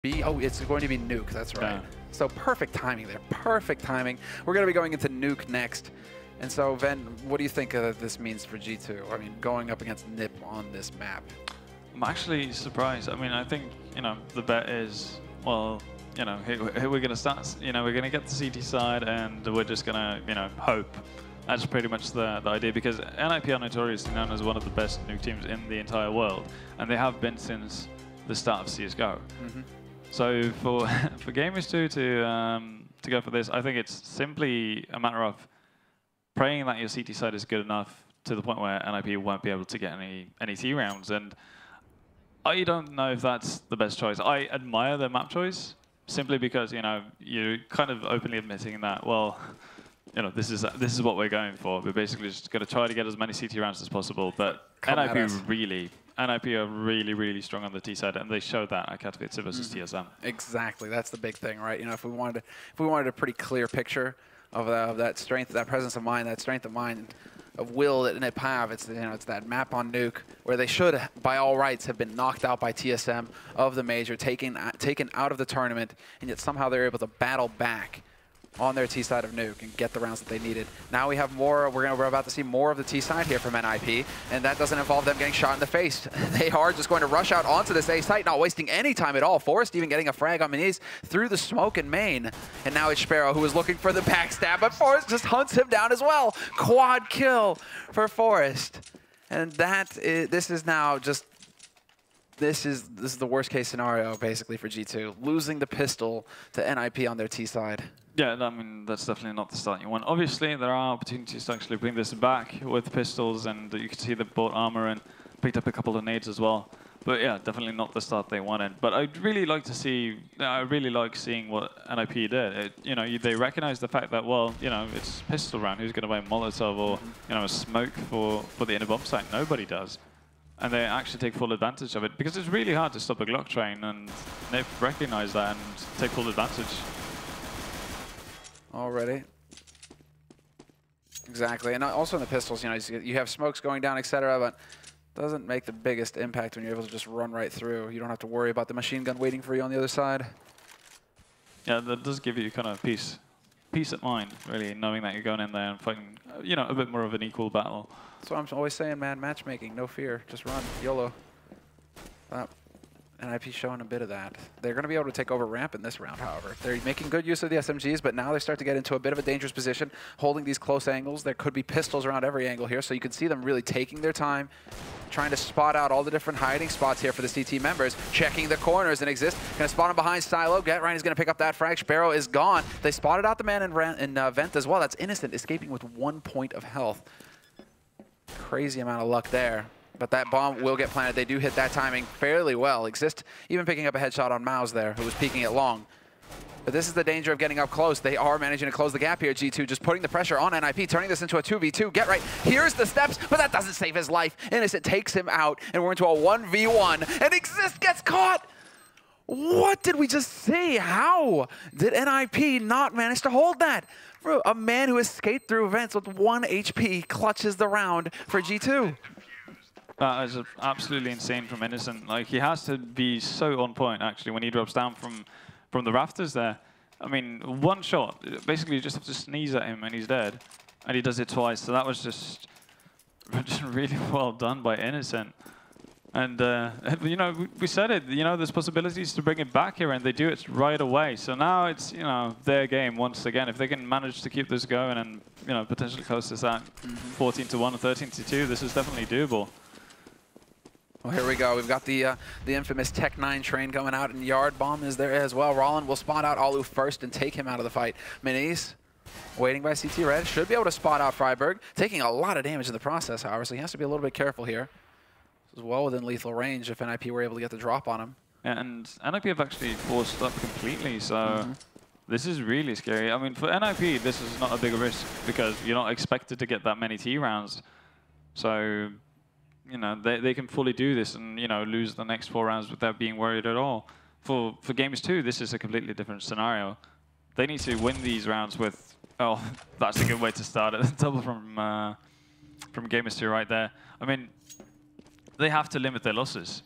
B. Oh, it's going to be Nuke. That's right. Yeah. So perfect timing there. Perfect timing. We're going to be going into Nuke next. And so, Ven, what do you think this means for G2? I mean, going up against NiP on this map. I'm actually surprised. I mean, I think, the bet is, well, here we're going to start, we're going to get the CT side and we're just going to, hope. That's pretty much the idea, because NiP are notoriously known as one of the best nuke teams in the entire world, and they have been since the start of CSGO. Mm-hmm. So for Gamers 2 to go for this, I think it's simply a matter of praying that your CT side is good enough to the point where NiP won't be able to get any T rounds. And I don't know if that's the best choice. I admire their map choice simply because you're kind of openly admitting that, well, this is what we're going for. We're basically just going to try to get as many CT rounds as possible. But NiP are really, really strong on the T side, and they showed that at Katowice versus TSM. Exactly, that's the big thing, right? If we wanted a pretty clear picture of that strength, that presence of mind, that strength of mind, of will that NiP have, it's it's that map on Nuke where they should, by all rights, have been knocked out by TSM of the major, taken out of the tournament, and yet somehow they're able to battle back on their T side of Nuke and get the rounds that they needed. Now we have more. We're about to see more of the T side here from NiP, and that doesn't involve them getting shot in the face. They are just going to rush out onto this A site, not wasting any time at all. Forrest even getting a frag on Minis through the smoke in main, and now it's Sparrow who is looking for the backstab, but Forrest just hunts him down as well. Quad kill for Forrest, and this is now just. This is the worst case scenario basically for G2, losing the pistol to NiP on their T side. Yeah, I mean, that's definitely not the start you want. Obviously, there are opportunities to actually bring this back with pistols, and you can see they bought armor and picked up a couple of nades as well. But yeah, definitely not the start they wanted. But I'd really like to see, I really like seeing what NiP did. They recognize the fact that, well, it's pistol round. Who's going to buy a Molotov or, a smoke for the inner bomb site? Nobody does. And they actually take full advantage of it, because it's really hard to stop a Glock train, and NiP recognize that and take full advantage. Already. Exactly, and also in the pistols, you have smokes going down, etc., but doesn't make the biggest impact when you're able to just run right through. You don't have to worry about the machine gun waiting for you on the other side. Yeah, that does give you kind of peace of mind, really, knowing that you're going in there and fighting, a bit more of an equal battle. That's what I'm always saying, man. Matchmaking, no fear. Just run. YOLO. NiP showing a bit of that. They're going to be able to take over ramp in this round, however. They're making good use of the SMGs, but now they start to get into a bit of a dangerous position, holding these close angles. There could be pistols around every angle here, so you can see them really taking their time, trying to spot out all the different hiding spots here for the CT members, checking the corners and exist. Going to spot him behind Silo. Ryan is going to pick up that frag. Sparrow is gone. They spotted out the man in Vent as well. That's Innocent, escaping with 1 point of health. Crazy amount of luck there. But that bomb will get planted. They do hit that timing fairly well. Exist even picking up a headshot on Mouse there, who was peeking it long. But this is the danger of getting up close. They are managing to close the gap here, G2, just putting the pressure on NiP, turning this into a 2v2. Get right. Here's the steps, but that doesn't save his life. Innocent takes him out, and we're into a 1v1, and Exist gets caught! What did we just see? How did NiP not manage to hold that? A man who escaped through events with 1 HP clutches the round for G2. That is absolutely insane from Innocent. Like, he has to be so on point, actually, when he drops down from the rafters there. I mean, one shot, basically you just have to sneeze at him and he's dead. And he does it twice, so that was just really well done by Innocent. And, we said it, there's possibilities to bring it back here, and they do it right away. So now it's, their game once again. If they can manage to keep this going and, potentially close this at 14-1 or 13-2, this is definitely doable. Well, here we go. We've got the infamous Tech 9 train coming out, and Yard Bomb is there as well. Rollin will spot out Alu first and take him out of the fight. Minis waiting by CT Red. Should be able to spot out Freiburg. Taking a lot of damage in the process, however, so he has to be a little bit careful here. This is well within lethal range if NiP were able to get the drop on him. Yeah, and NiP have actually forced up completely, so this is really scary. I mean, for NiP, this is not a big risk because you're not expected to get that many T rounds. So, they can fully do this and, lose the next 4 rounds without being worried at all. For Gamers 2, this is a completely different scenario. They need to win these rounds with, oh, that's a good way to start it. Double from Gamers 2 right there. I mean, they have to limit their losses.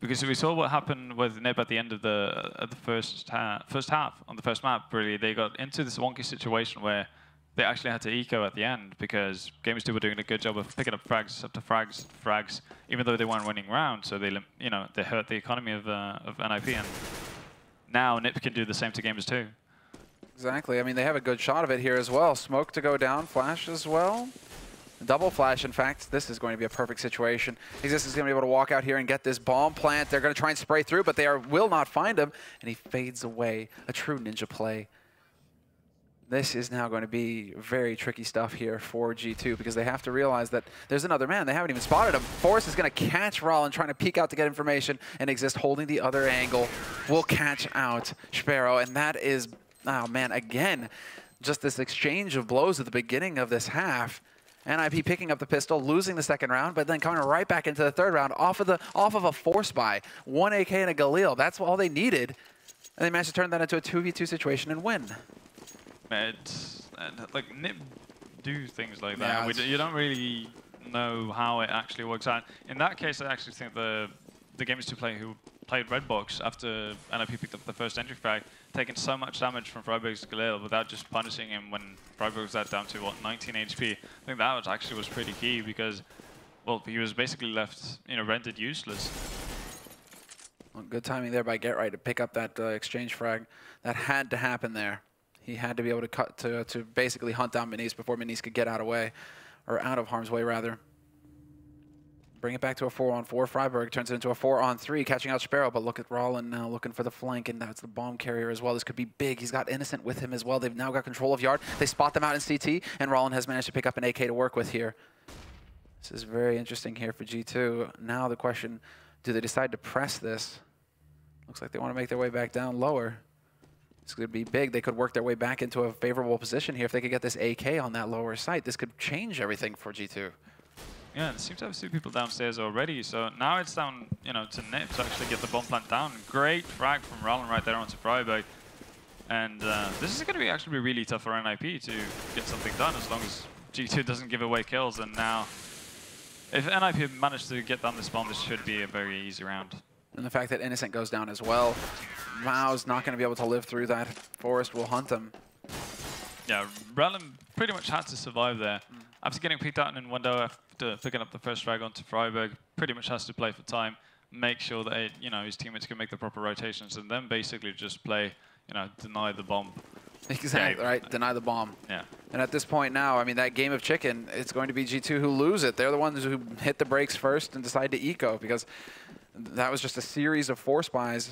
Because we saw what happened with NiP at the end of the first half on the first map. Really, they got into this wonky situation where they actually had to eco at the end because Gamers 2 were doing a good job of picking up frags after frags, even though they weren't winning rounds. So they, they hurt the economy of NiP, and now NiP can do the same to Gamers 2. Exactly. I mean, they have a good shot of it here as well. Smoke to go down, flash as well. Double flash, in fact. This is going to be a perfect situation. Exist is going to be able to walk out here and get this bomb plant. They're going to try and spray through, but they will not find him, and he fades away. A true ninja play. This is now going to be very tricky stuff here for G2 because they have to realize that there's another man. They haven't even spotted him. Forrest is going to catch Rollin trying to peek out to get information, and Exist holding the other angle will catch out Sparrow, and that is, oh man, again, just this exchange of blows at the beginning of this half. NiP picking up the pistol, losing the second round, but then coming right back into the third round off of a force buy. 1 AK and a Galil. That's all they needed. And they managed to turn that into a 2v2 situation and win. Like NiP do things like that. You don't really know how it actually works out. In that case, I actually think the Gamers 2 player who played Redbox after NiP picked up the first entry frag, taking so much damage from Freiburg's Galil without just punishing him when Freiburg was down to, what, 19 HP. I think that actually was pretty key because, well, he was basically left, rendered useless. Well, good timing there by GetRight to pick up that exchange frag. That had to happen there. He had to be able to cut to basically hunt down Minis before Minis could get out of harm's way, rather. Bring it back to a 4-on-4. Freiburg turns it into a 4-on-3, catching out Sparrow, but look at Rollin now looking for the flank, and that's the bomb carrier as well. This could be big. He's got Innocent with him as well. They've now got control of Yard. They spot them out in CT, and Rollin has managed to pick up an AK to work with here. This is very interesting here for G2. Now the question, do they decide to press this? Looks like they want to make their way back down lower. This could be big. They could work their way back into a favorable position here. If they could get this AK on that lower site, this could change everything for G2. Yeah, it seems to have 2 people downstairs already. So now it's down, to NiP to actually get the bomb plant down. Great frag from Rollin right there onto Freiburg. And this is going to actually be really tough for NiP to get something done as long as G2 doesn't give away kills. And now, if NiP managed to get down this bomb, this should be a very easy round. And the fact that Innocent goes down as well, Mao's not going to be able to live through that. Forrest will hunt him. Yeah, Rollin pretty much had to survive there. After getting picked out in window after picking up the first frag onto Freiburg, pretty much has to play for time, make sure that his teammates can make the proper rotations, and then basically just play, deny the bomb. Exactly, right? Deny the bomb. Yeah. And at this point now, I mean, that game of chicken, it's going to be G2 who lose it. They're the ones who hit the brakes first and decide to eco, because that was just a series of force buys.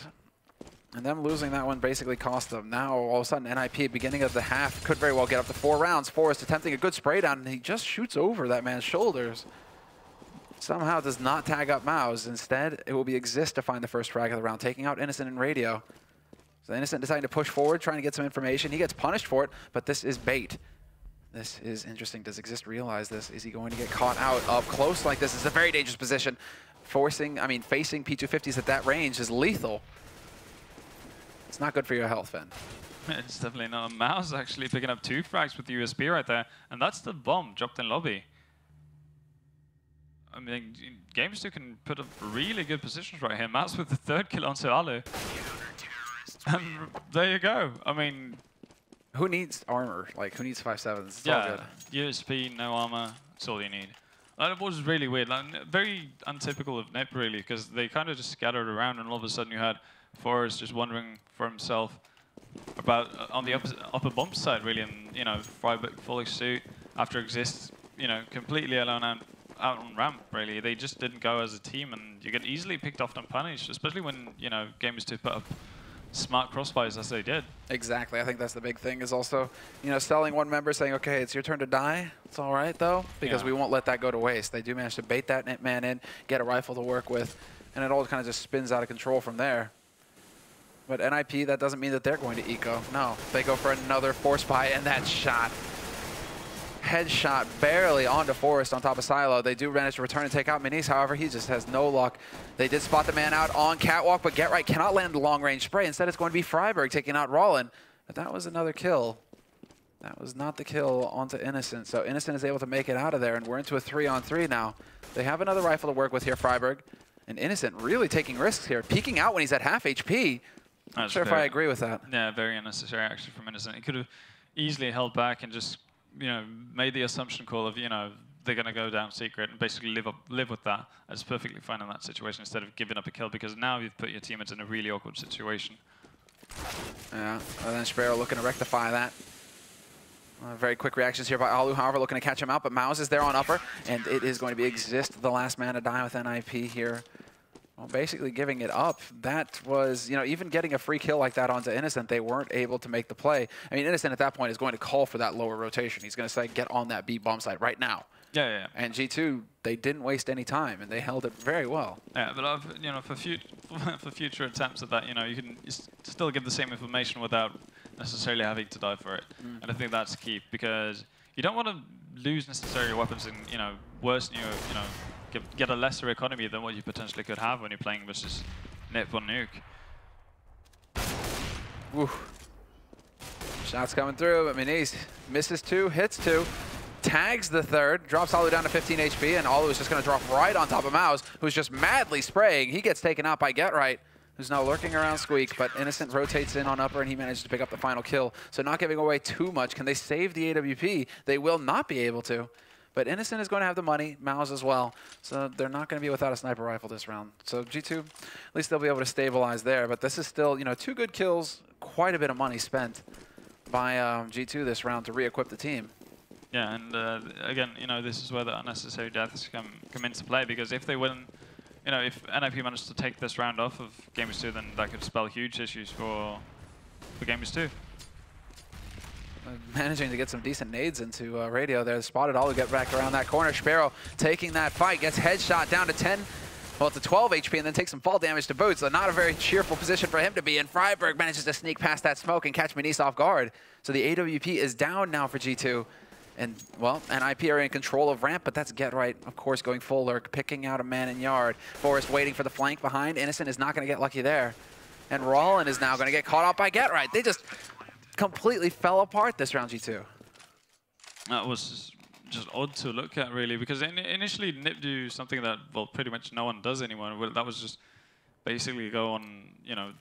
And them losing that one basically cost them. Now, all of a sudden, NiP, beginning of the half, could very well get up to 4 rounds. Forrest attempting a good spray down, and he just shoots over that man's shoulders. Somehow does not tag up Maus. Instead, it will be Exist to find the first frag of the round, taking out Innocent and Radio. So Innocent deciding to push forward, trying to get some information. He gets punished for it, but this is bait. This is interesting. Does Exist realize this? Is he going to get caught out up close like this? It's a very dangerous position. Facing P250s at that range is lethal. It's not good for your health, Finn. It's definitely not. Maus actually picking up 2 frags with the USB right there, and that's the bomb dropped in lobby. I mean, Gamers 2 can put up really good positions right here. Maus with the 3rd kill onto Alu. And there you go. I mean, who needs armor? Like, who needs 5.7s? It's yeah, all good. USP, no armor. That's all you need. It was really weird. Like, very untypical of NiP, really, because they kind of just scattered around, and all of a sudden you had Forrest just wondering for himself about on the upper bump side, really, and Freiburg fully suit after Exist, completely alone out on ramp. Really, they just didn't go as a team, and you get easily picked off and punished, especially when Gamers 2 put up smart crossfires as they did. Exactly. I think that's the big thing, is also selling one member, saying, okay, it's your turn to die. It's all right though, because we won't let that go to waste. They do manage to bait that man in, get a rifle to work with, and it all kind of just spins out of control from there. But NiP, that doesn't mean that they're going to eco. No, they go for another force buy, and that shot. Headshot barely onto Forrest on top of Silo. They do manage to return and take out Minis. However, he just has no luck. They did spot the man out on Catwalk, but GetRight cannot land the long-range spray. Instead, it's going to be Freiburg taking out Rollin. But that was another kill. That was not the kill onto Innocent. So Innocent is able to make it out of there, and we're into a 3-on-3 now. They have another rifle to work with here, Freiburg. And Innocent really taking risks here, peeking out when he's at half HP. Not sure if I agree with that. Yeah, very unnecessary actually from Innocent. He could have easily held back and just, made the assumption call of, they're going to go down secret and basically live with that. That's perfectly fine in that situation instead of giving up a kill, because now you've put your teammates in a really awkward situation. Yeah, and then Sparrow looking to rectify that. Very quick reactions here by Alu, however, looking to catch him out, but Mouse is there on upper, and it is going to be Exist, the last man to die with NiP here. Well, basically giving it up. That was, even getting a free kill like that onto Innocent, they weren't able to make the play. I mean, Innocent at that point is going to call for that lower rotation. He's going to say, get on that B bomb site right now. Yeah. And G2, they didn't waste any time, and they held it very well. Yeah, but for future attempts at that, you can still give the same information without necessarily having to die for it. And I think that's key, because you don't want to lose necessarily weapons and worsen your get a lesser economy than what you potentially could have when you're playing versus NiP on Nuke. Woo. Shots coming through, but Minis misses 2, hits 2. Tags the third, drops Alu down to 15 HP, and Alu is just going to drop right on top of Mouse, who's just madly spraying. He gets taken out by GetRight, who's now lurking around Squeak, but Innocent rotates in on upper, and he manages to pick up the final kill. So not giving away too much. Can they save the AWP? They will not be able to. But Innocent is going to have the money, Mouse as well. So they're not going to be without a sniper rifle this round. So G2, at least they'll be able to stabilize there. But this is still, 2 good kills, quite a bit of money spent by G2 this round to re-equip the team. Yeah, and again, this is where the unnecessary deaths come into play, because if they win, if NiP managed to take this round off of Gamers 2, then that could spell huge issues for Gamers 2. Managing to get some decent nades into radio there. Spotted Alu get back around that corner. Sparrow taking that fight, gets headshot down to 10, well, to 12 HP, and then takes some fall damage to boot. So not a very cheerful position for him to be in. Freiburg manages to sneak past that smoke and catch Minis off guard. So the AWP is down now for G2. And, well, NiP are in control of ramp, but that's GetRight, of course, going full lurk, picking out a man in yard. Forrest waiting for the flank behind. Innocent is not going to get lucky there. And Rollin is now going to get caught up by GetRight. They just completely fell apart this round, G2. That was just odd to look at, really, because initially NiP do something that, well, pretty much no one does anymore. That was just basically go on,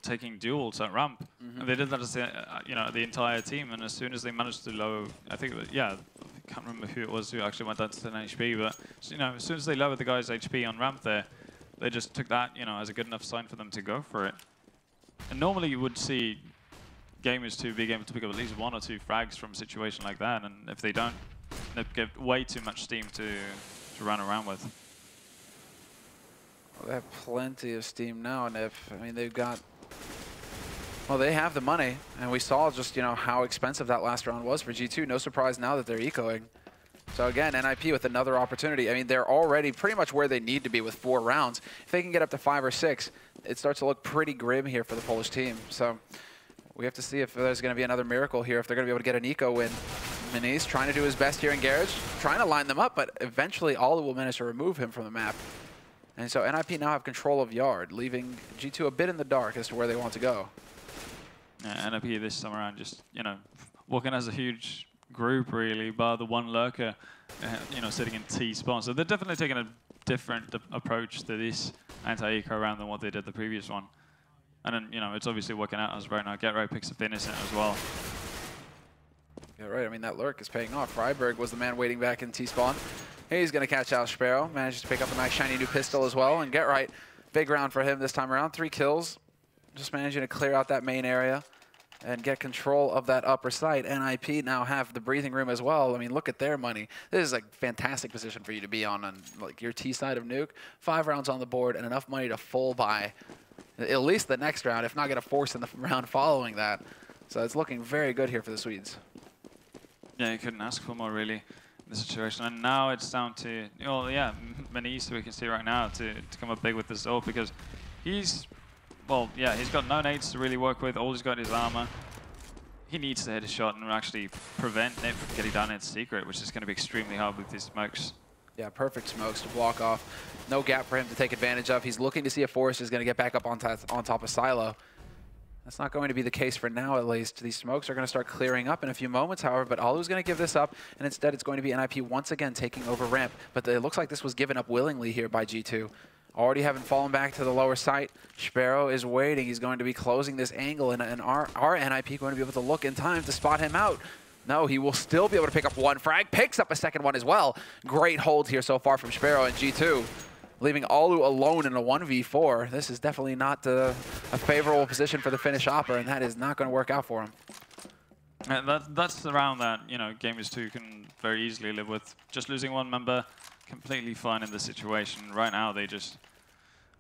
taking duels at ramp. And they did that as the entire team. And as soon as they managed to lower, I think that, I can't remember who it was who actually went down to 10 HP, but as soon as they lowered the guy's HP on ramp there, they just took that, as a good enough sign for them to go for it. And normally you would see Gamers 2 being able to pick up at least 1 or 2 frags from a situation like that, and if they don't, they get way too much steam to run around with. Well, they have plenty of steam now, NiP. I mean, they've got, well, they have the money, and we saw just, how expensive that last round was for G2. No surprise now that they're ecoing. So again, NiP with another opportunity. I mean, they're already pretty much where they need to be with 4 rounds. If they can get up to 5 or 6, it starts to look pretty grim here for the Polish team. So we have to see if there's going to be another miracle here, if they're going to be able to get an eco win. Minis trying to do his best here in Garage, trying to line them up, but eventually Alu will manage to remove him from the map. And so NiP now have control of Yard, leaving G2 a bit in the dark as to where they want to go. Yeah, NiP this time around just, walking as a huge group, really, bar the one lurker, sitting in T spawn. So they're definitely taking a different approach to this anti-eco round than what they did the previous one. And then, it's obviously working out as right now. GetRight picks up Innocent as well. Yeah, right. I mean, that lurk is paying off. Freiburg was the man waiting back in T-spawn. He's going to catch out Sparrow. Manages to pick up a nice shiny new pistol as well. And GetRight, big round for him this time around. 3 kills. Just managing to clear out that main area and get control of that upper site. NiP now have the breathing room as well. I mean, look at their money. This is a fantastic position for you to be on like your T side of Nuke. 5 rounds on the board and enough money to full buy at least the next round, if not get a force in the round following that. So it's looking very good here for the Swedes. Yeah, you couldn't ask for more, really, in the situation. And now it's down to, Minis, we can see right now, to come up big with this ult, because he's got no nades to really work with. All he's got is armor. He needs to hit a shot and actually prevent NiP from getting down into secret, which is going to be extremely hard with these smokes. Yeah, perfect smokes to block off. No gap for him to take advantage of. He's looking to see if Forrest is going to get back up on top of Silo. That's not going to be the case for now, at least. These smokes are going to start clearing up in a few moments, however, but Alu's going to give this up, and instead it's going to be NiP once again taking over ramp. But it looks like this was given up willingly here by G2. already having fallen back to the lower site. Sparrow is waiting. He's going to be closing this angle, and our NiP going to be able to look in time to spot him out. No, he will still be able to pick up one frag, picks up a second one as well. Great hold here so far from Sparrow and G2, leaving Alu alone in a 1v4. This is definitely not a favorable position for the Finnish Opera, and that is not going to work out for him. That's the round that, you know, Gamers 2 can very easily live with. Just losing one member, completely fine in the situation. Right now, they just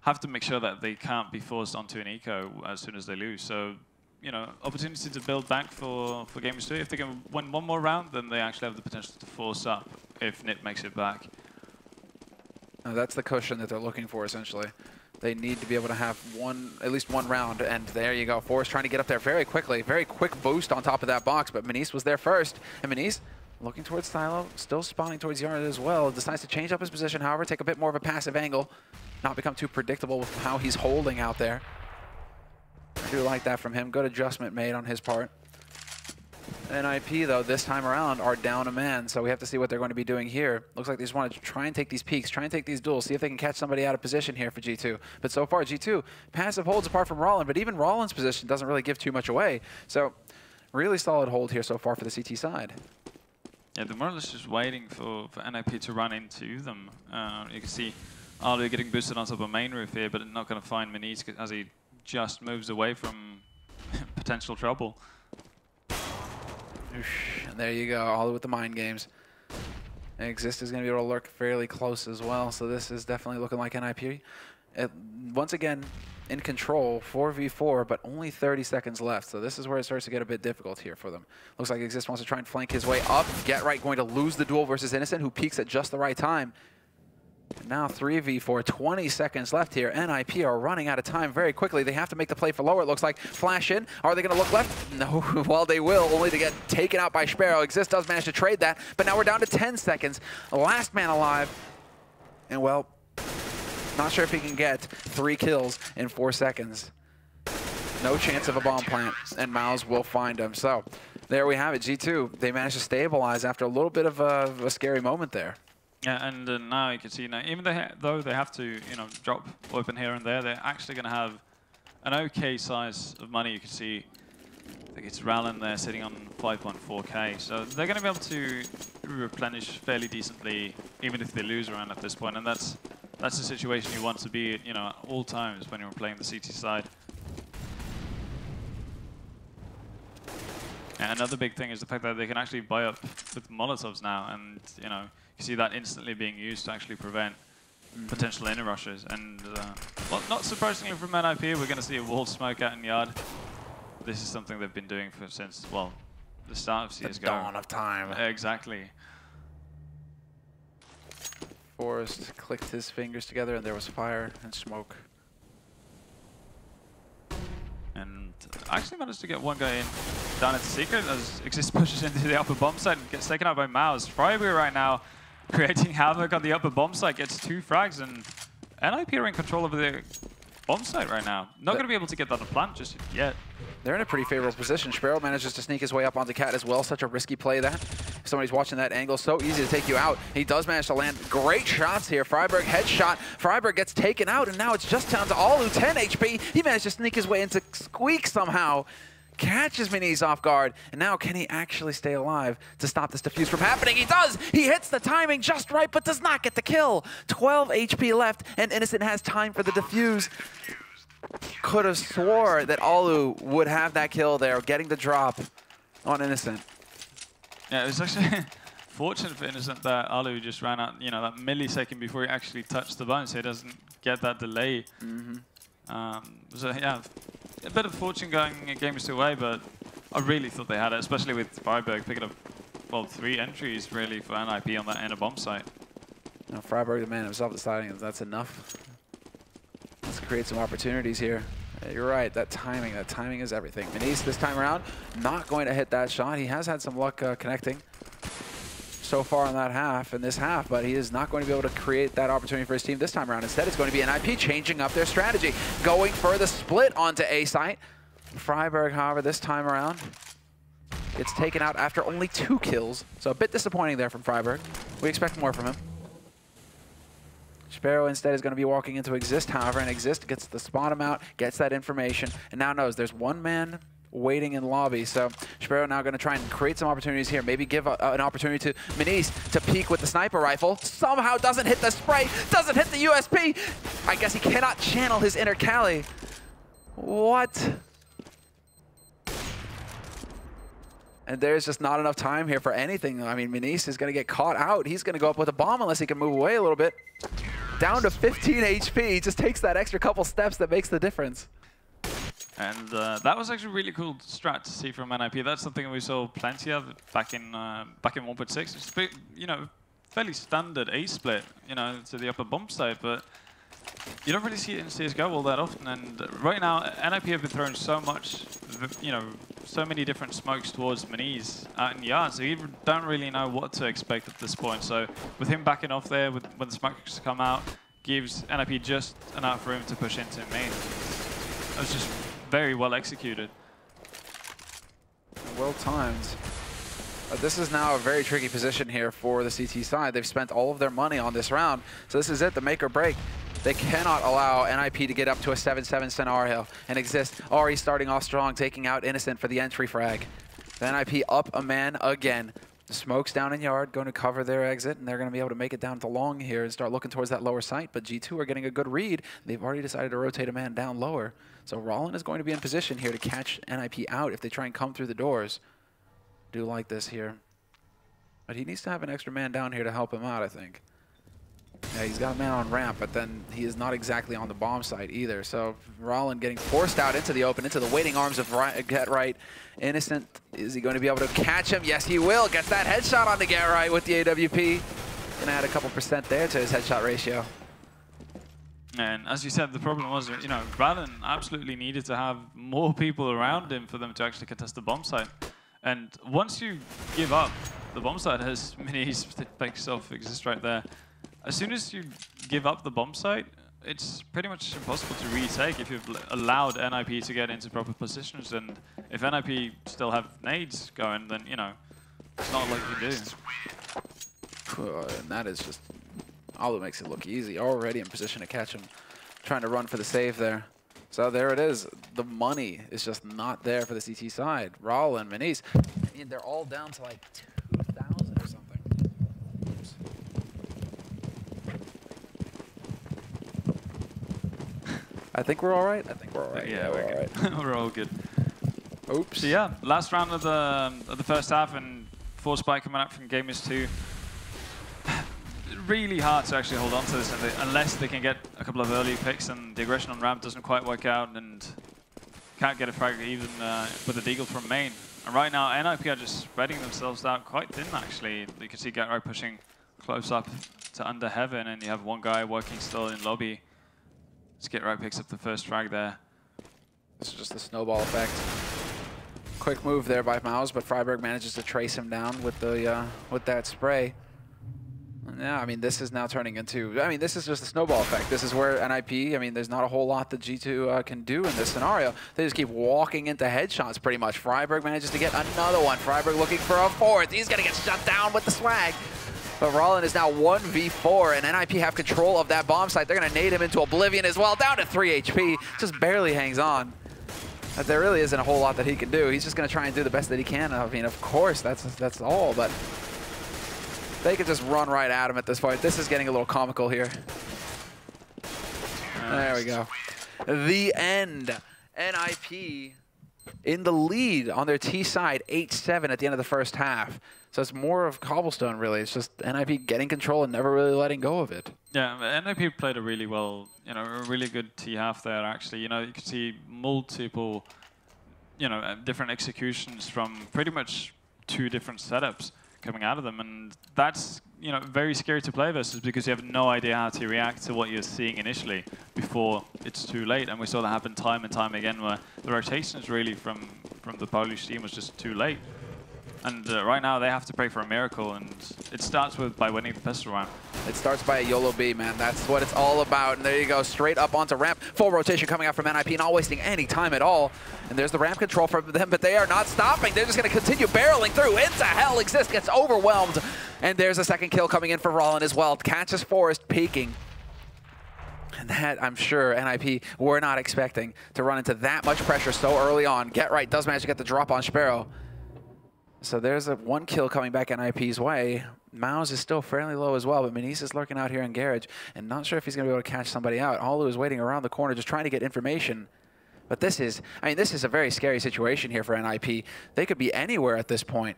have to make sure that they can't be forced onto an eco as soon as they lose. So, you know, opportunity to build back for Gamers 2. If they can win one more round, then they actually have the potential to force up if NiP makes it back. That's the cushion that they're looking for, essentially. They need to be able to have at least one round, and there you go. Forrest trying to get up there very quickly. Very quick boost on top of that box, but Manise was there first. And Manise looking towards Stylo, still spawning towards Yard as well. Decides to change up his position, however, take a bit more of a passive angle. Not become too predictable with how he's holding out there. I do like that from him. Good adjustment made on his part. NiP, though, this time around are down a man, so we have to see what they're going to be doing here. Looks like they just want to try and take these peaks, try and take these duels, see if they can catch somebody out of position here for G2. But so far, G2, passive holds apart from Rollin, but even Rollin's position doesn't really give too much away. So, really solid hold here so far for the CT side. Yeah, they're more or less just waiting for NiP to run into them. You can see Alu getting boosted on top of main roof here, but not going to find Manise as he just moves away from potential trouble. And there you go, all with the mind games. Exist is going to be able to lurk fairly close as well, so this is definitely looking like NiP. Once again, in control, 4v4, but only 30 seconds left, so this is where it starts to get a bit difficult here for them. Looks like Exist wants to try and flank his way up. Get Right going to lose the duel versus Innocent, who peaks at just the right time. And now 3v4, 20 seconds left here. NiP are running out of time very quickly. They have to make the play for lower, it looks like. Flash in. Are they going to look left? No, well, they will, only to get taken out by Sparrow. Exist does manage to trade that, but now we're down to 10 seconds. Last man alive. And, well, not sure if he can get 3 kills in 4 seconds. No chance of a bomb plant, and Mouse will find him. So, there we have it. G2, they managed to stabilize after a little bit of a scary moment there. Yeah, and now you can see, now, even though they have to, you know, drop open here and there, they're actually going to have an okay size of money. You can see, I think it's Rallin there sitting on 5.4k. So they're going to be able to replenish fairly decently, even if they lose around at this point. And that's the situation you want to be, you know, at all times when you're playing the CT side. And another big thing is the fact that they can actually buy up with Molotovs now, and you know. You see that instantly being used to actually prevent potential inner rushes. And well, not surprisingly from NiP, we're going to see a walled smoke out in Yard. This is something they've been doing since, well, the start of CSGO. The dawn of time. Exactly. Forrest clicked his fingers together and there was fire and smoke. And actually managed to get one guy in down into secret as Exist pushes into the upper bomb site and gets taken out by Mouse. Freiburg right now creating havoc on the upper bomb site, gets 2 frags, and NiP are in control of the bomb site right now. Not going to be able to get that on plant just yet. They're in a pretty favorable position. Sparrow manages to sneak his way up onto Cat as well. Such a risky play that. If somebody's watching that angle, so easy to take you out. He does manage to land great shots here. Freiburg headshot. Freiburg gets taken out, and now it's just down to Alu, 10 HP. He managed to sneak his way into Squeak somehow. Catches Manise off guard, and now can he actually stay alive to stop this defuse from happening? He does! He hits the timing just right, but does not get the kill. 12 HP left, and Innocent has time for the defuse. Could have swore that Alu would have that kill there, getting the drop on Innocent. Yeah, it was actually fortunate for Innocent that Alu just ran out, you know, that millisecond before he actually touched the button, so he doesn't get that delay. So yeah, a bit of fortune going Gamers 2 away, but I really thought they had it, especially with Freiburg picking up, well, 3 entries really for NiP on that inner bomb site. Now Freiburg, the man himself, deciding that that's enough. Let's create some opportunities here. You're right, that timing is everything. Manise this time around, not going to hit that shot. He has had some luck connecting so far in this half, but he is not going to be able to create that opportunity for his team this time around. Instead, it's going to be NiP changing up their strategy, going for the split onto A site. Freiburg, however, this time around gets taken out after only 2 kills, so a bit disappointing there from Freiburg. We expect more from him. Sparrow instead is going to be walking into Exist, however, and Exist gets the spot him out, gets that information, and now knows there's one man waiting in lobby. So Sparrow now going to try and create some opportunities here. Maybe give an opportunity to Minis to peek with the sniper rifle. Somehow doesn't hit the spray, doesn't hit the USP. I guess he cannot channel his inner Cali. What? And there's just not enough time here for anything. I mean, Minis is going to get caught out. He's going to go up with a bomb unless he can move away a little bit. Down to 15 HP. He just takes that extra couple steps that makes the difference. And that was actually a really cool strat to see from NiP. That's something we saw plenty of back in 1.6. It's a bit, you know, fairly standard A split, you know, to the upper bomb side, but you don't really see it in CSGO all that often. And right now, NiP have been throwing so much, you know, so many different smokes towards Minis out in yard, so you don't really know what to expect at this point. So with him backing off there, when the smokes come out, gives NiP just enough room to push into main. It was just very well executed. Well timed. This is now a very tricky position here for the CT side. They've spent all of their money on this round, so this is it, the make or break. They cannot allow NiP to get up to a 7-7 scenario and Exist already starting off strong, taking out Innocent for the entry frag. The NiP up a man again. The smoke's down in yard, going to cover their exit, and they're going to be able to make it down to long here and start looking towards that lower site. But G2 are getting a good read. They've already decided to rotate a man down lower. So Rollin is going to be in position here to catch NiP out if they try and come through the doors. Do like this here. But he needs to have an extra man down here to help him out, I think. Yeah, he's got a man on ramp, but then he is not exactly on the bomb site either. So Rollin getting forced out into the open, into the waiting arms of Get Right. Innocent, is he going to be able to catch him? Yes, he will. Gets that headshot on the Get Right with the AWP. Gonna add a couple % there to his headshot ratio. And as you said, the problem was, you know, Rollin absolutely needed to have more people around him for them to actually contest the bomb site. And once you give up, the bomb site has many specs of Exist right there. As soon as you give up the bomb site, it's pretty much impossible to retake if you've allowed NiP to get into proper positions. And if NiP still have nades going, then, you know, it's not like you do. And that is just all that makes it look easy. Already in position to catch him, trying to run for the save there. So there it is. The money is just not there for the CT side. Rollin, Minis, I mean, they're all down to like 2,000 or something. Oops. I think we're all right. I think we're all right. Yeah, we're good. All right. We're all good. Oops. So yeah, last round of the first half, and 4 spike coming up from Gamers 2. Really hard to actually hold on to this unless they can get a couple of early picks and the aggression on ramp doesn't quite work out and can't get a frag even with a deagle from main. And right now, NiP are just spreading themselves out quite thin actually. You can see Get Right pushing close up to under heaven, and you have one guy working still in lobby. Just Get Right picks up the first frag there. This is just the snowball effect. Quick move there by Mouse, but Freiburg manages to trace him down with the with that spray. Yeah, I mean, this is now turning into, I mean, this is just a snowball effect. This is where NiP, I mean, there's not a whole lot that G2 can do in this scenario. They just keep walking into headshots pretty much. Freiburg manages to get another one. Freiburg looking for a 4th. He's going to get shut down with the swag. But Rollin is now 1v4, and NiP have control of that bomb site. They're going to nade him into oblivion as well, down to 3 HP. Just barely hangs on. But there really isn't a whole lot that he can do. He's just going to try and do the best that he can. I mean, of course, that's all, but they could just run right at him at this point. This is getting a little comical here. There we go. The end. NiP in the lead on their T side, 8-7 at the end of the first half. So it's more of cobblestone, really. It's just NiP getting control and never really letting go of it. Yeah, NiP played a really well, you know, a really good T half there, actually. You know, you can see multiple, you know, different executions from pretty much 2 different setups coming out of them, and that's, you know, very scary to play versus because you have no idea how to react to what you're seeing initially before it's too late. And we saw that happen time and time again, where the rotations really from the Polish team was just too late. And right now they have to pray for a miracle, and it starts by winning the pistol round. It starts by a YOLO B, man. That's what it's all about. And there you go, straight up onto ramp. Full rotation coming out from NiP, not wasting any time at all. And there's the ramp control from them, but they are not stopping. They're just going to continue barreling through into hell. Exist gets overwhelmed. And there's a second kill coming in for Rollin as well. Catches Forrest peeking. And that, I'm sure, NiP were not expecting to run into that much pressure so early on. Get Right does manage to get the drop on Sparrow. So there's a 1 kill coming back NiP's way. Mouse is still fairly low as well, but Manise is lurking out here in Garage, and not sure if he's going to be able to catch somebody out. Holu is waiting around the corner, just trying to get information. But this is, I mean, this is a very scary situation here for NiP. They could be anywhere at this point.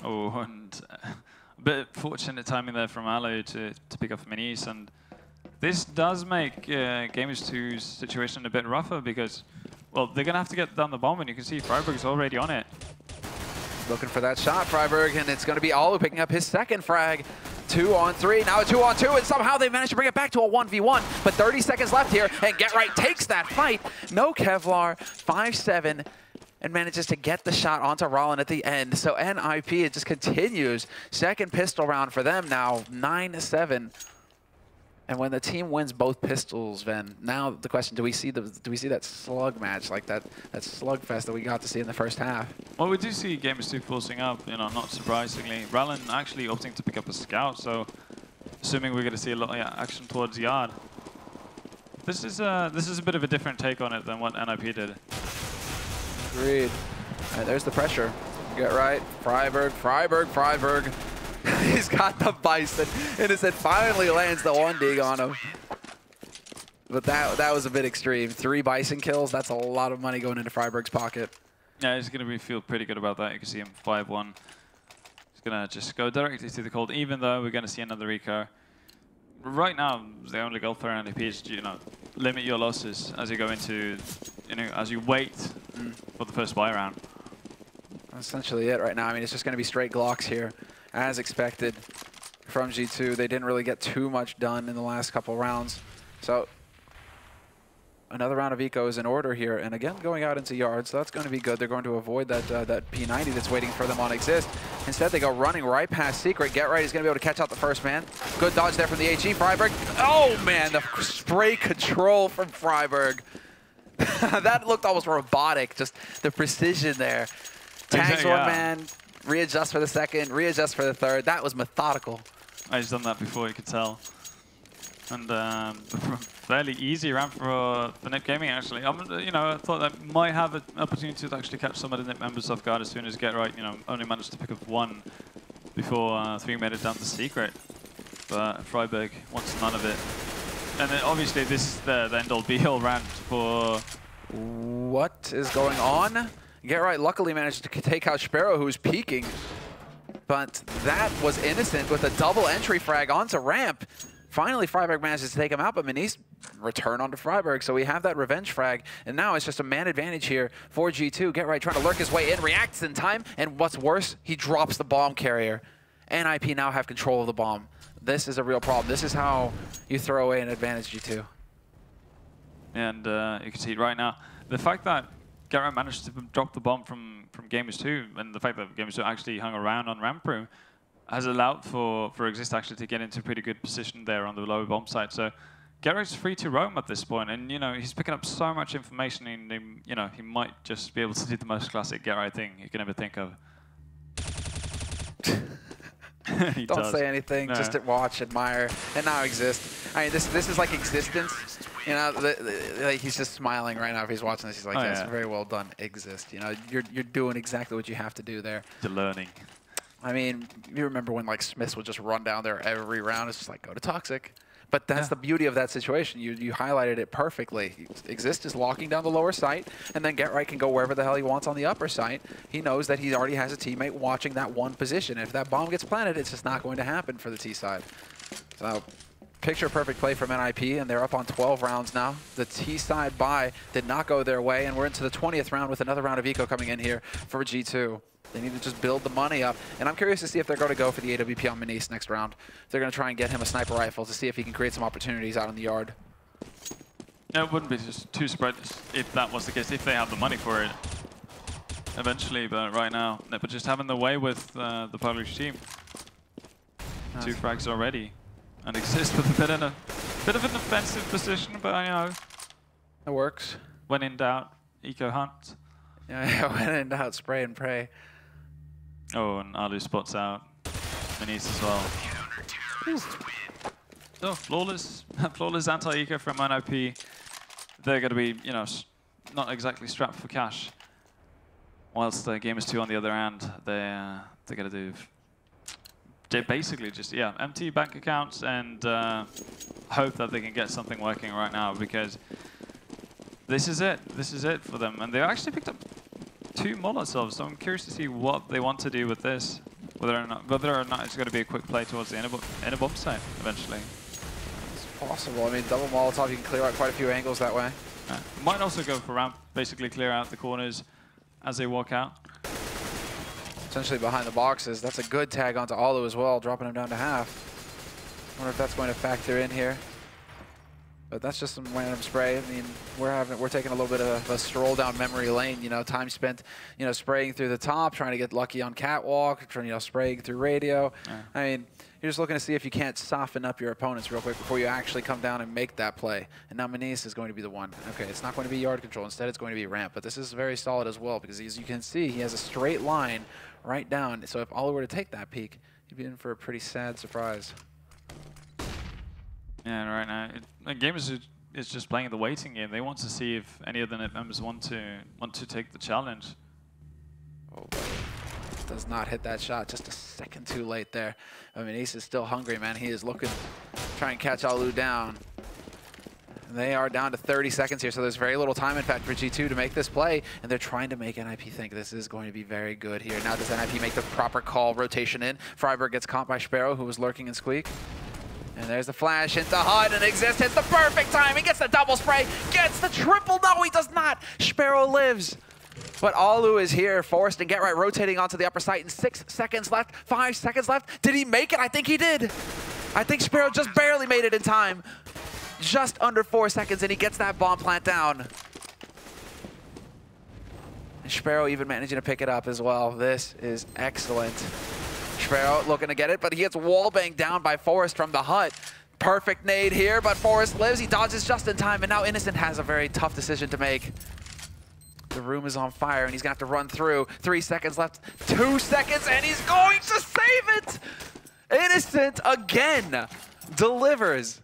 Oh, and a bit fortunate timing there from Alo to pick up Manise, and this does make Gamers 2's situation a bit rougher because, well, they're going to have to get down the bomb, and you can see Freiburg's already on it. Looking for that shot, Freiburg, and it's going to be Alu picking up his second frag. 2 on 3, now a 2 on 2, and somehow they managed to bring it back to a 1v1. But 30 seconds left here, and Get Right takes that fight. No Kevlar, 5-7, and manages to get the shot onto Rollin at the end. So NiP, it just continues. Second pistol round for them now, 9-7. And when the team wins both pistols, then now the question: do we see that slug match, like that slugfest that we got to see in the first half? Well, we do see Gamers 2 forcing up, you know, not surprisingly. Rallin actually opting to pick up a scout, so assuming we're going to see a lot of action towards Yard. This is a bit of a different take on it than what NiP did. Agreed. All right, there's the pressure. Get Right, Freiburg. He's got the Bison, and it finally lands the 1 dig on him. But that was a bit extreme. 3 Bison kills, that's a lot of money going into Freiburg's pocket. Yeah, he's going to feel pretty good about that. You can see him 5-1. He's going to just go directly to the cold, even though we're going to see another eco. Right now, the only goal for NiP is, you know, limit your losses as you go into, you know, as you wait for the first buy round. That's essentially it right now. I mean, it's just going to be straight Glocks here. As expected from G2, they didn't really get too much done in the last couple rounds. So another round of eco is in order here, and again going out into Yard, so that's going to be good. They're going to avoid that P90 that's waiting for them on Exist. Instead, they go running right past Secret. Get Right is going to be able to catch out the first man. Good dodge there from the HE. Freiburg. Oh man, the spray control from Freiburg. That looked almost robotic, just the precision there. Tags one man. Readjust for the second, readjust for the third. That was methodical. He's done that before, you could tell. And fairly easy round for NiP Gaming, actually. You know, I thought that might have an opportunity to actually catch some of the NiP members off guard as soon as Get Right, you know, only managed to pick up 1 before 3 made it down to Secret. But Freiburg wants none of it. And then obviously this is the end-all be-all round for... What is going on? Get Right luckily managed to take out Sparrow, who's peeking. But that was innocent with a double entry frag onto ramp. Finally, Freiburg manages to take him out, but Manise return onto Freiburg. So we have that revenge frag, and now it's just a man advantage here for G2. Get Right trying to lurk his way in, reacts in time, and what's worse, he drops the bomb carrier. NiP now have control of the bomb. This is a real problem. This is how you throw away an advantage, G2. And you can see it right now. The fact that Get Right managed to drop the bomb from Gamers 2, and the fact that Gamers 2 actually hung around on ramp room has allowed for Exist actually to get into a pretty good position there on the lower bomb site. So Get Right's free to roam at this point, and you know he's picking up so much information, and you know he might just be able to do the most classic Get Right thing you can ever think of. Don't say anything, no. just watch, admire, and now Exist. I mean, this is like existence. You know, like he's just smiling right now if he's watching this. He's like, oh, yes, yeah. very well done, Exist. You know, you're doing exactly what you have to do there. You're learning. I mean, you remember when like Smiths would just run down there every round. It's just like, go to Toxic. But that's the beauty of that situation. You highlighted it perfectly. Exist is locking down the lower site, and then Get Right can go wherever the hell he wants on the upper site. He knows that he already has a teammate watching that one position. If that bomb gets planted, it's just not going to happen for the T side. So, picture perfect play from NiP, and they're up on 12 rounds now. The T side buy did not go their way, and we're into the 20th round with another round of eco coming in here for G2. They need to just build the money up. And I'm curious to see if they're going to go for the AWP on Manise next round. They're going to try and get him a sniper rifle to see if he can create some opportunities out in the Yard. No, it wouldn't be just too surprised if that was the case, if they have the money for it eventually. But right now, NiP just having the way with the Polish team. Nice. 2 frags already. And Exist with a bit of an offensive position, but you know. It works. When in doubt, eco hunt. Yeah, when in doubt, spray and pray. Oh, and Alu spots out Manise as well. So flawless, flawless anti-eco from NiP. They're going to be, you know, not exactly strapped for cash. Whilst the Gamers 2 on the other hand, they're going to do basically just empty bank accounts and hope that they can get something working right now, because this is it. This is it for them. And they actually picked up 2 Molotovs, so I'm curious to see what they want to do with this. Whether or not it's going to be a quick play towards the inner bomb site eventually. It's possible. I mean, double Molotov, you can clear out quite a few angles that way. Might also go for ramp, basically clear out the corners as they walk out. Essentially behind the boxes. That's a good tag onto Alu as well, dropping him down to half. Wonder if that's going to factor in here. But that's just some random spray. I mean, we're taking a little bit of a stroll down memory lane. You know, time spent, you know, spraying through the top, trying to get lucky on catwalk, trying, you know, spraying through radio. Yeah. I mean, you're just looking to see if you can't soften up your opponents real quick before you actually come down and make that play. And now Manis is going to be the one. Okay, it's not going to be yard control. Instead, it's going to be ramp. But this is very solid as well, because as you can see, he has a straight line right down. So if Alu were to take that peak, he'd be in for a pretty sad surprise. Yeah, right now, Gamers is just playing the waiting game. They want to see if any of the NiP members want to take the challenge. Oh, does not hit that shot. Just a second too late there. I mean, Ace is still hungry, man. He is looking, trying to catch Alu down. And they are down to 30 seconds here, so there's very little time, in fact, for G2 to make this play, and they're trying to make NiP think this is going to be very good here. Now does NiP make the proper call, rotation in? Freiburg gets caught by Sparrow, who was lurking in Squeak. And there's the flash into HUD, and Exist hits the perfect timing, gets the double spray, gets the triple. No, he does not. Sparrow lives. But Alu is here, forced and Get Right rotating onto the upper site, and 6 seconds left, 5 seconds left. Did he make it? I think he did. I think Sparrow just barely made it in time. Just under 4 seconds, and he gets that bomb plant down. And Sparrow even managing to pick it up as well. This is excellent. Sparrow looking to get it, but he gets wallbanged down by Forrest from the hut. Perfect nade here, but Forrest lives. He dodges just in time, and now Innocent has a very tough decision to make. The room is on fire, and he's going to have to run through. 3 seconds left, 2 seconds, and he's going to save it! Innocent again delivers.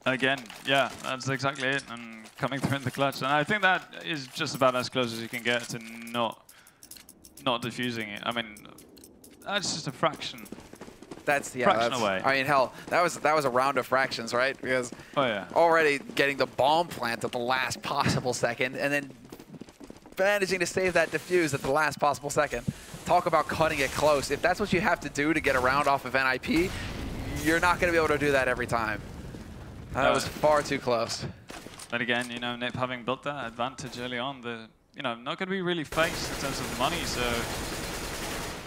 Again, yeah, that's exactly it, and coming through in the clutch. And I think that is just about as close as you can get to not defusing it. I mean, that's just a fraction. That's fraction away. I mean, hell, that was a round of fractions, right? Because already getting the bomb plant at the last possible second, and then managing to save that defuse at the last possible second. Talk about cutting it close. If that's what you have to do to get a round off of NiP, you're not going to be able to do that every time. That was far too close. But again, you know, NiP having built that advantage early on, you know, not going to be really faced in terms of money, so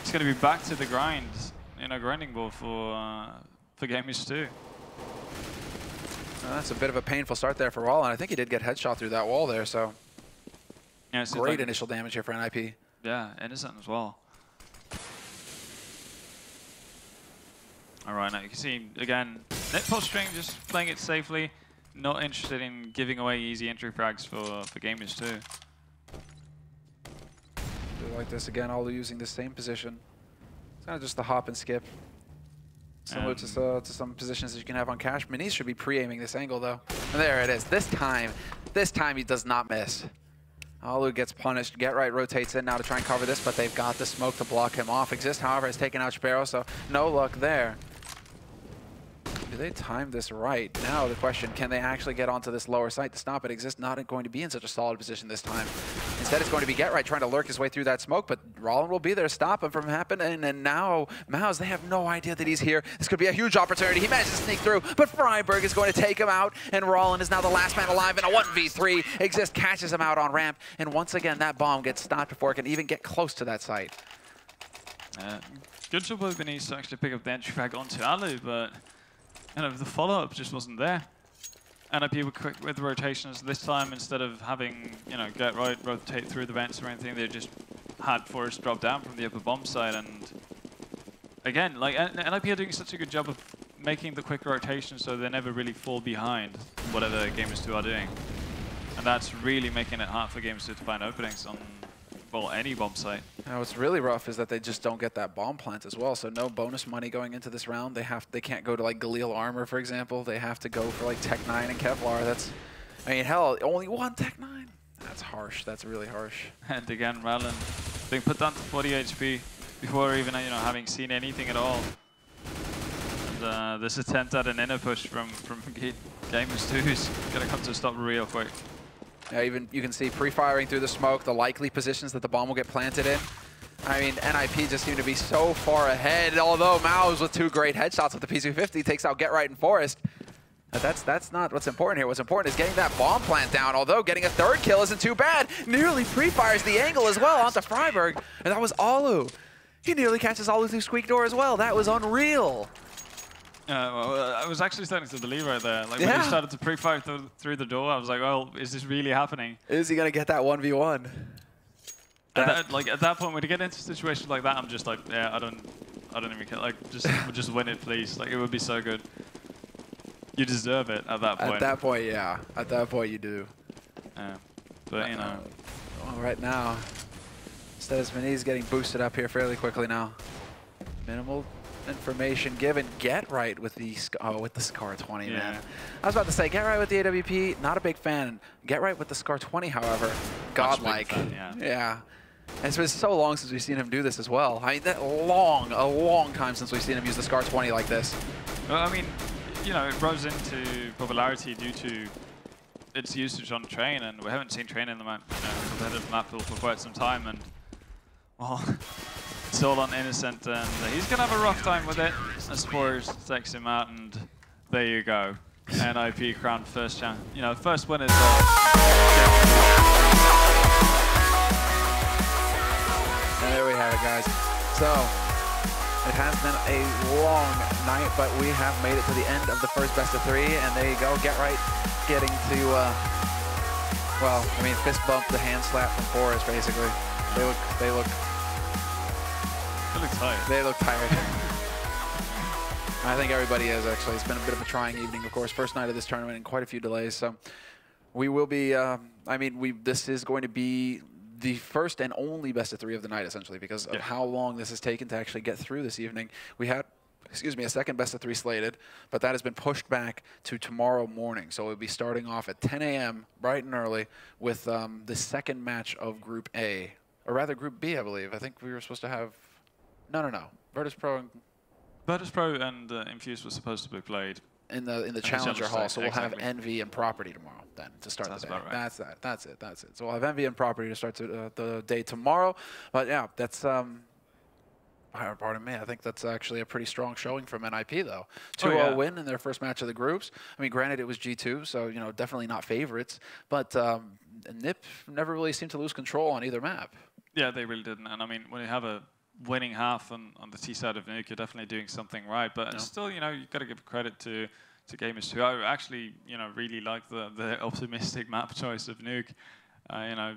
it's going to be back to the grind, you know, grinding ball for Gamers 2. That's a bit of a painful start there for Wall, and I think he did get headshot through that wall there, so yeah, great initial damage here for NiP. Yeah, Innocent as well. All right, now you can see, again, NiP posturing, just playing it safely, not interested in giving away easy entry frags for Gamers 2. Like this again, all using the same position. It's kind of just the hop and skip. Similar to some positions that you can have on Cash. Manis should be pre-aiming this angle though. And there it is. This time he does not miss. Alu gets punished. Get Right rotates in now to try and cover this, but they've got the smoke to block him off. Exist, however, has taken out Sparrow, so no luck there. Do they time this right? Now the question, can they actually get onto this lower site to stop it? Exist not going to be in such a solid position this time. Instead, it's going to be Get Right trying to lurk his way through that smoke, but Rollin will be there to stop him from happening. And now, Mouse, they have no idea that he's here. This could be a huge opportunity. He manages to sneak through, but Freiburg is going to take him out, and Rollin is now the last man alive in a 1v3. Exist catches him out on ramp, and once again, that bomb gets stopped before it can even get close to that site. Good job of Beneath to actually pick up the entry frag onto Alu, but you know, the follow-up just wasn't there. NiP were quick with rotations this time. Instead of having, you know, Get Right rotate through the vents or anything, they just had Forrest drop down from the upper bomb side. And again, like NiP are doing such a good job of making the quick rotation so they never really fall behind whatever Gamers 2 are doing. And that's really making it hard for Gamers 2 to find openings on control any bomb site. Now, what's really rough is that they just don't get that bomb plant as well. So no bonus money going into this round. They can't go to like Galil armor, for example. They have to go for like Tech 9 and Kevlar. That's, I mean, hell, only one Tech 9. That's harsh. That's really harsh. And again, Rallen being put down to 40 HP before even having seen anything at all. And this attempt at an inner push from Gamers 2 is gonna come to a stop real quick. Yeah, even you can see pre-firing through the smoke, the likely positions that the bomb will get planted in. I mean, NiP just seem to be so far ahead, although Mao's with 2 great headshots with the P250 takes out Get Right and Forest. But that's not what's important here. What's important is getting that bomb plant down, although getting a 3rd kill isn't too bad. Nearly pre-fires the angle as well onto Freiburg, and that was Alu. He nearly catches Alu through Squeak Door as well. That was unreal. Well, I was actually starting to believe right there. Like when he started to pre-fire through the door, I was like, well, is this really happening? Is he gonna get that 1v1? At that point, when you get into situations like that, I'm just like, yeah, I don't even care. Like, just win it, please. Like, it would be so good. You deserve it at that point. At that point, yeah. At that point, you do. Yeah, but you know. Well, right now, Stesmani's getting boosted up here fairly quickly now. Minimal information given. Get Right with the Scar 20, man. I was about to say, Get Right with the AWP, not a big fan. Get Right with the Scar 20, however, godlike. Yeah. And it's been so long since we've seen him do this as well. I mean, a long time since we've seen him use the Scar 20 like this. Well, I mean, it rose into popularity due to its usage on Train, and we haven't seen Train in the competitive map pool for quite some time, and well, it's all on Innocent, and he's gonna have a rough time with it. As Spores takes him out, and there you go. NiP crowned first champ. First winners. And there we have it, guys. So, it has been a long night, but we have made it to the end of the first best of 3, and there you go. Get Right getting to, well, I mean, fist bump the hand slap from Forrest, basically. They look tired. They look tired. I think everybody is, actually. It's been a bit of a trying evening, of course. First night of this tournament and quite a few delays, so we will be, this is going to be the first and only best of 3 of the night, essentially, because of how long this has taken to actually get through this evening. We had, a second best of 3 slated, but that has been pushed back to tomorrow morning. So we'll be starting off at 10 a.m. bright and early with the second match of Group A, or rather Group B, I believe. I think we were supposed to have, no. Virtus Pro and Infuse was supposed to be played in the Challenger Hall, so we'll have Envy and Property tomorrow then to start the day. About right. That's it. So we'll have Envy and Property to start the day tomorrow. But yeah, that's pardon me. I think that's actually a pretty strong showing from NiP though. 2-0 win in their first match of the groups. I mean, granted it was G2, so definitely not favorites. But NiP never really seemed to lose control on either map. Yeah, they really didn't. And I mean, when you have a winning half on the T side of Nuke, you're definitely doing something right. But still, you've got to give credit to Gamers 2. I actually, really like the optimistic map choice of Nuke.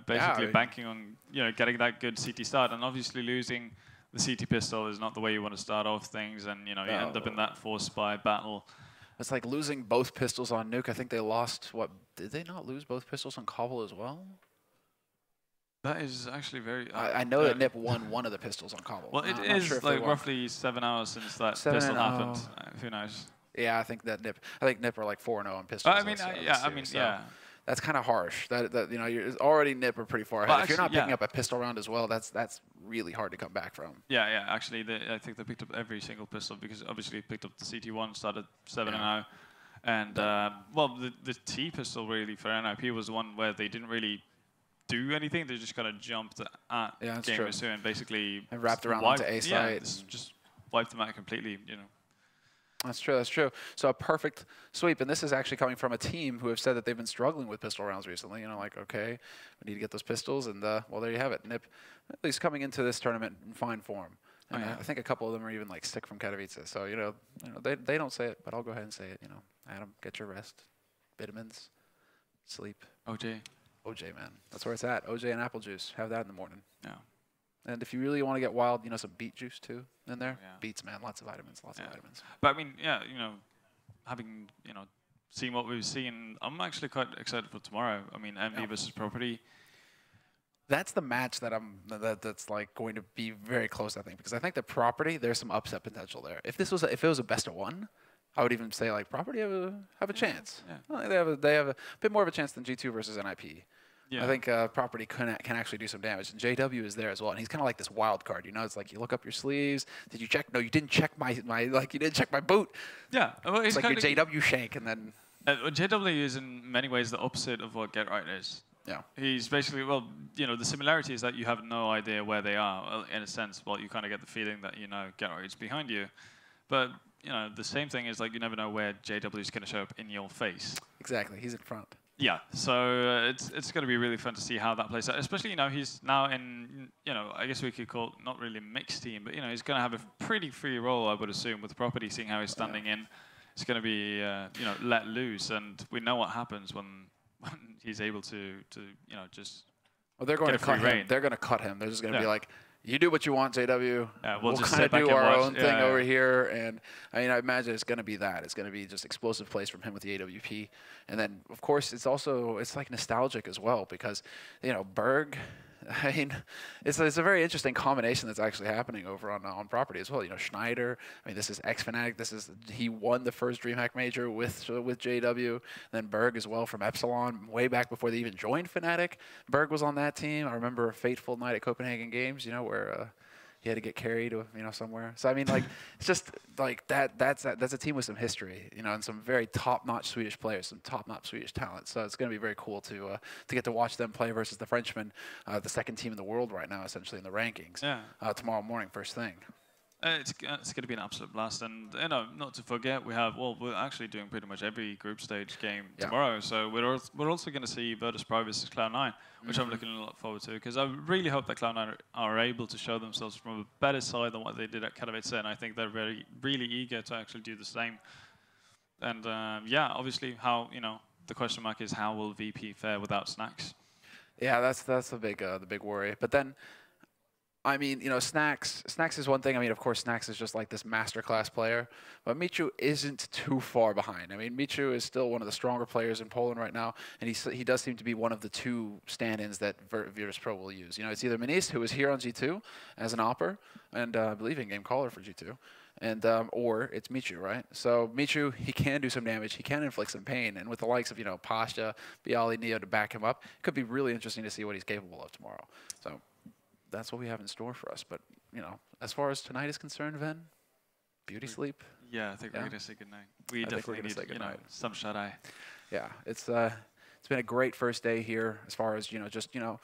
Basically banking on, getting that good CT start, and obviously losing the CT pistol is not the way you want to start off things, and you end up in that forced by battle. It's like losing both pistols on Nuke. I think they lost, what, did they not lose both pistols on Cobble as well? That is actually very... I know that NiP won one of the pistols on Cobble. Well, it is like roughly 7 hours since that pistol happened. Who knows? Yeah, I think NiP are like 4-0 on pistols. Yeah. That's kind of harsh. You're already NiP are pretty far ahead. Well, if you're not picking up a pistol round as well, that's really hard to come back from. Yeah. Actually, I think they picked up every single pistol because obviously picked up the CT1, started 7-0, and well, the T pistol really for NiP was the one where they didn't really do anything. They just kind of jumped at Gamers 2 and basically wrapped around onto A site. Just wiped them out completely. That's true. So a perfect sweep, and this is actually coming from a team who have said that they've been struggling with pistol rounds recently. Okay, we need to get those pistols, and well, there you have it. NiP, at least coming into this tournament in fine form. And I think a couple of them are even like sick from Katowice. So they don't say it, but I'll go ahead and say it. Adam, get your rest, vitamins, sleep. OJ, man, that's where it's at. OJ and apple juice. Have that in the morning. Yeah. And if you really want to get wild, some beet juice too in there. Yeah. Beets, man, lots of vitamins, lots of vitamins. But I mean, having seen what we've seen, I'm actually quite excited for tomorrow. I mean, Envy versus Property. That's the match that that's like going to be very close, I think, because I think the property, there's some upset potential there. If it was a best of one, I would even say like property have a chance. Yeah. I think they have a bit more of a chance than G2 versus NiP. Yeah. I think property can actually do some damage, and JW is there as well, and he's kind of like this wild card. You know, it's like you look up your sleeves. Did you check? No, you didn't check my like you didn't check my boot. Yeah. Well, It's like your JW shank, and then JW is in many ways the opposite of what Get Right is. yeah. He's basically, well, you know, the similarity is that you have no idea where they are. Well, in a sense, well, you kind of get the feeling that, you know, Get Right is behind you. But, you know, the same thing is like you never know where JW is going to show up in your face. Exactly, he's in front. Yeah, so it's going to be really fun to see how that plays out. Especially, you know, he's now in, you know, I guess we could call it not really a mixed team, but, you know, he's going to have a pretty free role, I would assume, with property, seeing how he's standing in. It's going to be, you know, let loose. And we know what happens when he's able to you know, just well, they're going to cut him. They're going to cut him. They're just going to be like, you do what you want, JW. We'll just kind of do our own thing yeah. over here. And I mean, I imagine it's going to be that. It's going to be just explosive plays from him with the AWP. And then, of course, it's like nostalgic as well because, you know, Berg. I mean, it's a very interesting combination that's actually happening over on property as well. You know, Schneider. I mean, this is Gfinity. He won the first DreamHack major with JW. And then Berg as well from Epsilon, way back before they even joined Fnatic. Berg was on that team. I remember a fateful night at Copenhagen Games. You know, where he had to get carried, you know, somewhere. So I mean, like, it's just like that's a team with some history, you know, and some very top-notch Swedish players, some top-notch Swedish talent. So it's going to be very cool to get to watch them play versus the Frenchmen, the second team in the world right now, essentially in the rankings. Yeah. Tomorrow morning, first thing. It's going to be an absolute blast, and you know, not to forget, we're actually doing pretty much every group stage game tomorrow. So we're also going to see Virtus Pro versus Cloud9, which I'm looking a lot forward to, because I really hope that Cloud9 are able to show themselves from a better side than what they did at Katowice, and I think they're really eager to actually do the same. And yeah, obviously, the question mark is how will VP fare without Snacks? Yeah, that's the big worry. But then, I mean, you know, Snacks is one thing. I mean, of course, Snacks is just like this masterclass player. But Michu isn't too far behind. I mean, Michu is still one of the stronger players in Poland right now. And he does seem to be one of the two stand-ins that Virtus Pro will use. You know, it's either Minis, who is here on G2 as an opper, and I believe in-game caller for G2. And or it's Michu, right? So Michu, he can do some damage. He can inflict some pain. And with the likes of, you know, Pasha, Bialy, Neo to back him up, it could be really interesting to see what he's capable of tomorrow. So that's what we have in store for us. But, you know, as far as tonight is concerned, Ven, beauty sleep. Yeah, I think we're going to say goodnight. We definitely need, you know, some shut-eye. Yeah, it's been a great first day here as far as, you know, just, you know,